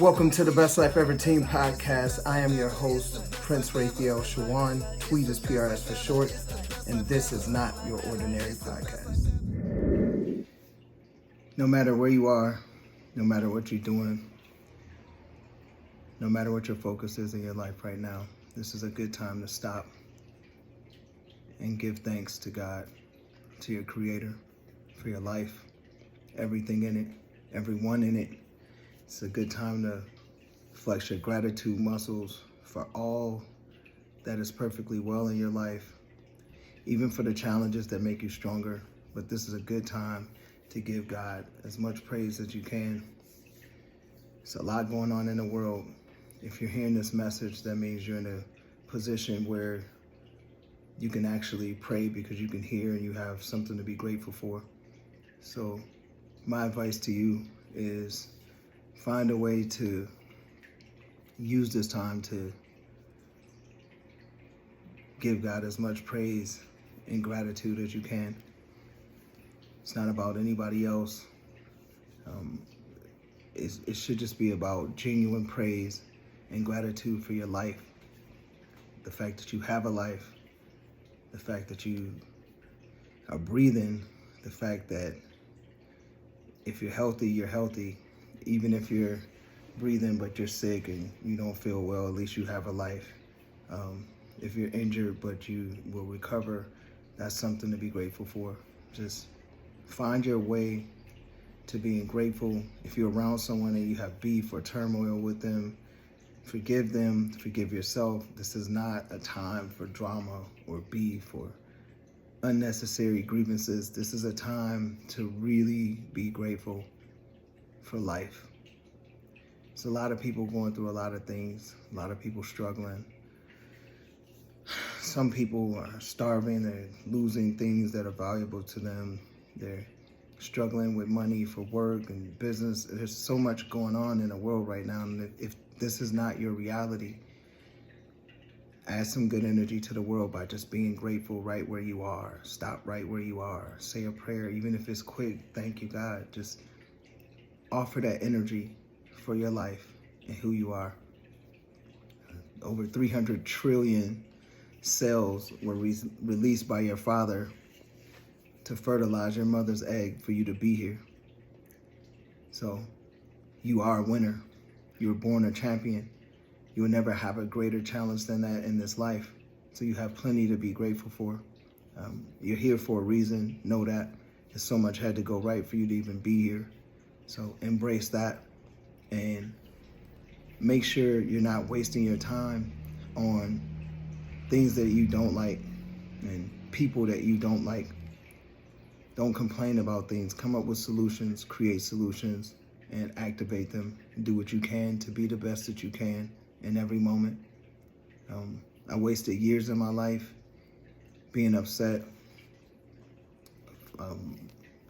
Welcome to the Best Life Ever Team podcast. I am your host, Prince Raphael Shawan. Tweet is PRS for short, and this is not your ordinary podcast. No matter where you are, no matter what you're doing, no matter what your focus is in your life right now, this is a good time to stop and give thanks to God, to your Creator, for your life, everything in it, everyone in it. It's a good time to flex your gratitude muscles for all that is perfectly well in your life, even for the challenges that make you stronger. But this is a good time to give God as much praise as you can. There's a lot going on in the world. If you're hearing this message, that means you're in a position where you can actually pray because you can hear and you have something to be grateful for. So my advice to you is find a way to use this time to give God as much praise and gratitude as you can. It's not about anybody else. It should just be about genuine praise and gratitude for your life. The fact that you have a life, the fact that you are breathing, the fact that if you're healthy, you're healthy. Even if you're breathing but you're sick and you don't feel well, at least you have a life. If you're injured but you will recover, that's something to be grateful for. Just find your way to being grateful. If you're around someone and you have beef or turmoil with them, forgive them, forgive yourself. This is not a time for drama or beef or unnecessary grievances. This is a time to really be grateful for life. There's a lot of people going through a lot of things, a lot of people struggling. Some people are starving, they're losing things that are valuable to them. They're struggling with money for work and business. There's so much going on in the world right now. And if this is not your reality, add some good energy to the world by just being grateful right where you are. Stop right where you are. Say a prayer, even if it's quick. Thank you, God. Just offer that energy for your life and who you are. Over 300 trillion cells were released by your father to fertilize your mother's egg for you to be here. So you are a winner. You were born a champion. You will never have a greater challenge than that in this life. So you have plenty to be grateful for. You're here for a reason. Know that. There's so much had to go right for you to even be here. So embrace that and make sure you're not wasting your time on things that you don't like and people that you don't like. Don't complain about things. Come up with solutions, create solutions, and activate them. Do what you can to be the best that you can in every moment. I wasted years of my life being upset,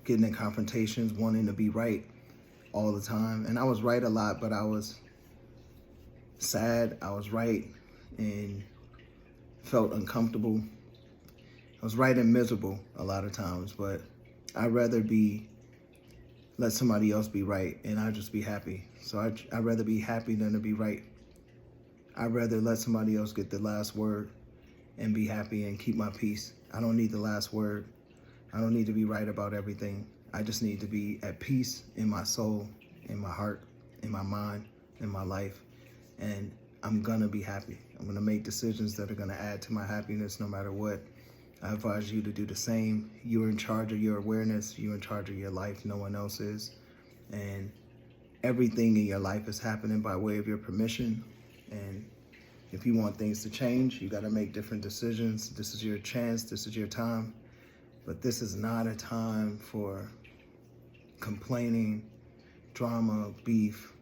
getting in confrontations, wanting to be right all the time. And I was right a lot, but I was sad. I was right and felt uncomfortable. I was right and miserable a lot of times, but I'd rather let somebody else be right and I'd just be happy. So I'd rather be happy than to be right. I'd rather let somebody else get the last word and be happy and keep my peace. I don't need the last word. I don't need to be right about everything. I just need to be at peace in my soul, in my heart, in my mind, in my life. And I'm gonna be happy. I'm gonna make decisions that are gonna add to my happiness no matter what. I advise you to do the same. You're in charge of your awareness. You're in charge of your life. No one else is. And everything in your life is happening by way of your permission. And if you want things to change, you got to make different decisions. This is your chance. This is your time. But this is not a time for complaining, drama, beef,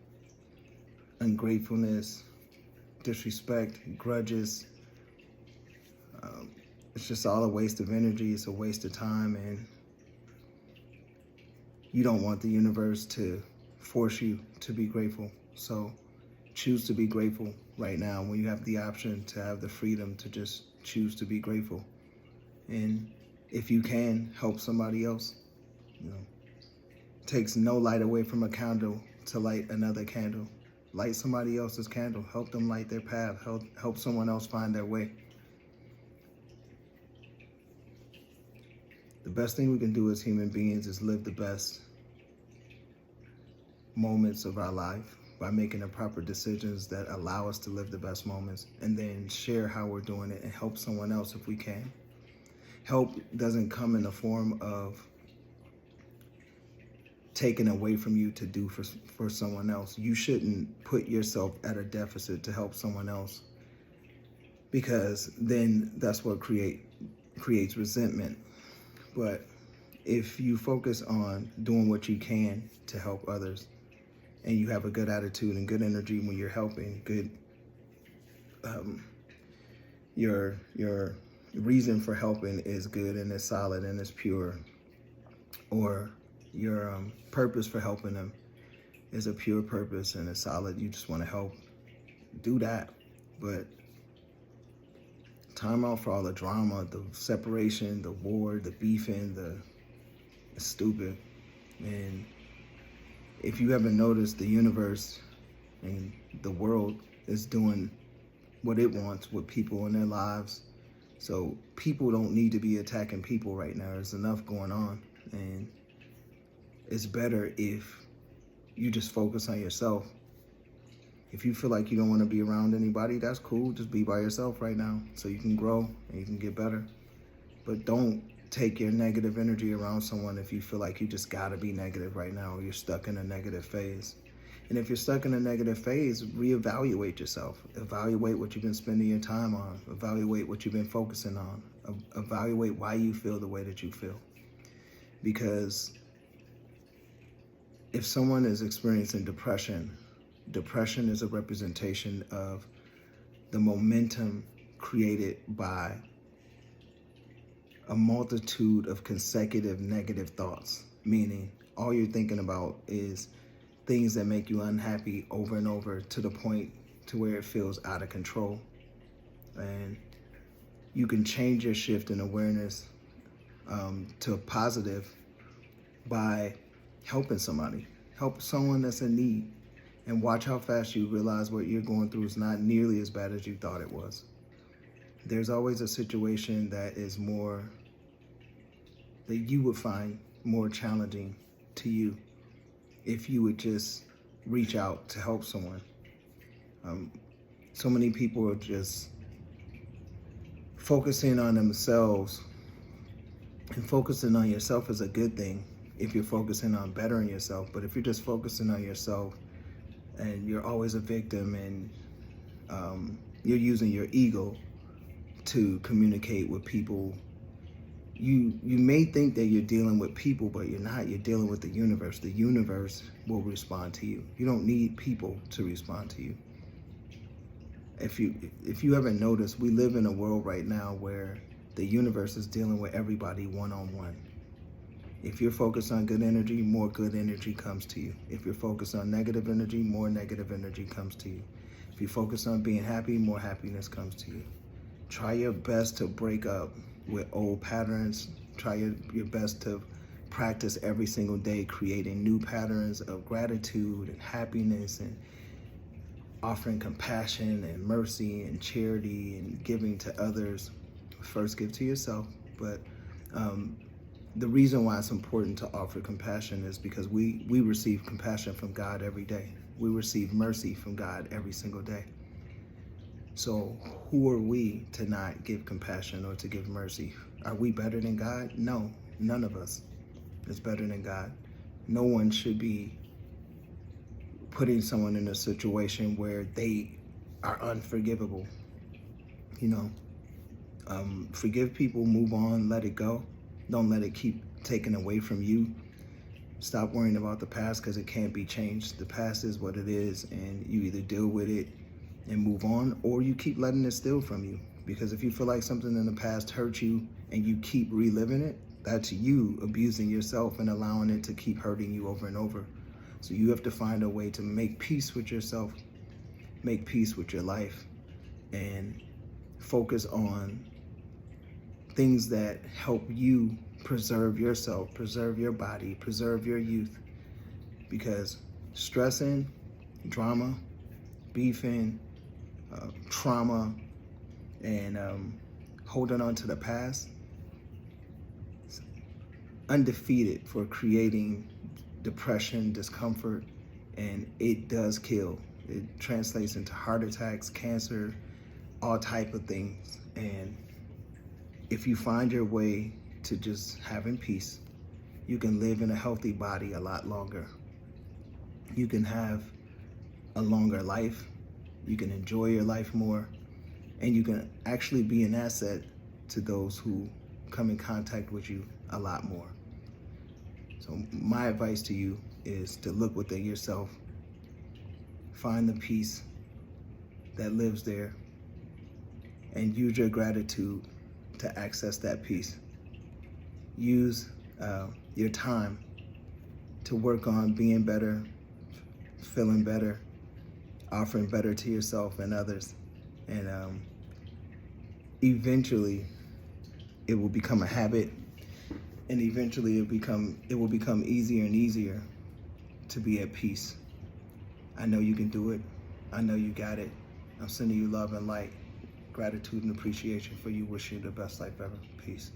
ungratefulness, disrespect, grudges. It's just all a waste of energy. It's a waste of time. And you don't want the universe to force you to be grateful. So choose to be grateful right now when you have the option to have the freedom to just choose to be grateful. And if you can, help somebody else. It takes no light away from a candle to light another candle. Light somebody else's candle. Help them light their path. Help someone else find their way. The best thing we can do as human beings is live the best moments of our life by making the proper decisions that allow us to live the best moments, and then share how we're doing it and help someone else if we can. Help doesn't come in the form of taken away from you to do for someone else. You shouldn't put yourself at a deficit to help someone else, because then that's what creates resentment. But if you focus on doing what you can to help others, and you have a good attitude and good energy when you're helping, your reason for helping is good and it's solid and it's pure, or your purpose for helping them is a pure purpose and it's solid, you just want to help, do that. But time out for all the drama, the separation, the war, the beefing, it's stupid. And if you haven't noticed, the universe and the world is doing what it wants with people in their lives. So people don't need to be attacking people right now. There's enough going on. And it's better if you just focus on yourself. If you feel like you don't want to be around anybody, that's cool. Just be by yourself right now so you can grow and you can get better. But don't take your negative energy around someone if you feel like you just gotta be negative right now, or you're stuck in a negative phase. And if you're stuck in a negative phase, reevaluate yourself. Evaluate what you've been spending your time on. Evaluate what you've been focusing on. Evaluate why you feel the way that you feel. Because if someone is experiencing depression, depression is a representation of the momentum created by a multitude of consecutive negative thoughts, meaning all you're thinking about is things that make you unhappy over and over, to the point to where it feels out of control. And you can change your shift in awareness to a positive by helping somebody. Help someone that's in need, and watch how fast you realize what you're going through is not nearly as bad as you thought it was. There's always a situation that is that you would find more challenging to you if you would just reach out to help someone. So many people are just focusing on themselves, and focusing on yourself is a good thing if you're focusing on bettering yourself. But if you're just focusing on yourself and you're always a victim, and you're using your ego to communicate with people, you may think that you're dealing with people, but you're not. You're dealing with the universe. The universe will respond to you. You don't need people to respond to you. If you haven't noticed, we live in a world right now where the universe is dealing with everybody one-on-one. If you're focused on good energy, more good energy comes to you. If you're focused on negative energy, more negative energy comes to you. If you focus on being happy, more happiness comes to you. Try your best to break up with old patterns. Try your best to practice every single day, creating new patterns of gratitude and happiness, and offering compassion and mercy and charity and giving to others. First, give to yourself. But the reason why it's important to offer compassion is because we receive compassion from God every day. We receive mercy from God every single day. So who are we to not give compassion or to give mercy? Are we better than God? No, none of us is better than God. No one should be putting someone in a situation where they are unforgivable. Forgive people, move on, let it go. Don't let it keep taken away from you. Stop worrying about the past, because it can't be changed. The past is what it is, and you either deal with it and move on, or you keep letting it steal from you. Because if you feel like something in the past hurt you and you keep reliving it, that's you abusing yourself and allowing it to keep hurting you over and over. So you have to find a way to make peace with yourself, make peace with your life, and focus on things that help you preserve yourself, preserve your body, preserve your youth. Because stressing, drama, beefing, trauma, and holding on to the past. It's undefeated for creating depression, discomfort, and it does kill. It translates into heart attacks, cancer, all type of things. And if you find your way to just having peace, you can live in a healthy body a lot longer. You can have a longer life, you can enjoy your life more, and you can actually be an asset to those who come in contact with you a lot more. So my advice to you is to look within yourself, find the peace that lives there, and use your gratitude to access that peace. Use your time to work on being better, feeling better, offering better to yourself and others. And eventually it will become a habit, and eventually it will become easier and easier to be at peace. I know you can do it. I know you got it. I'm sending you love and light, gratitude and appreciation for you. Wish you the best life ever. Peace.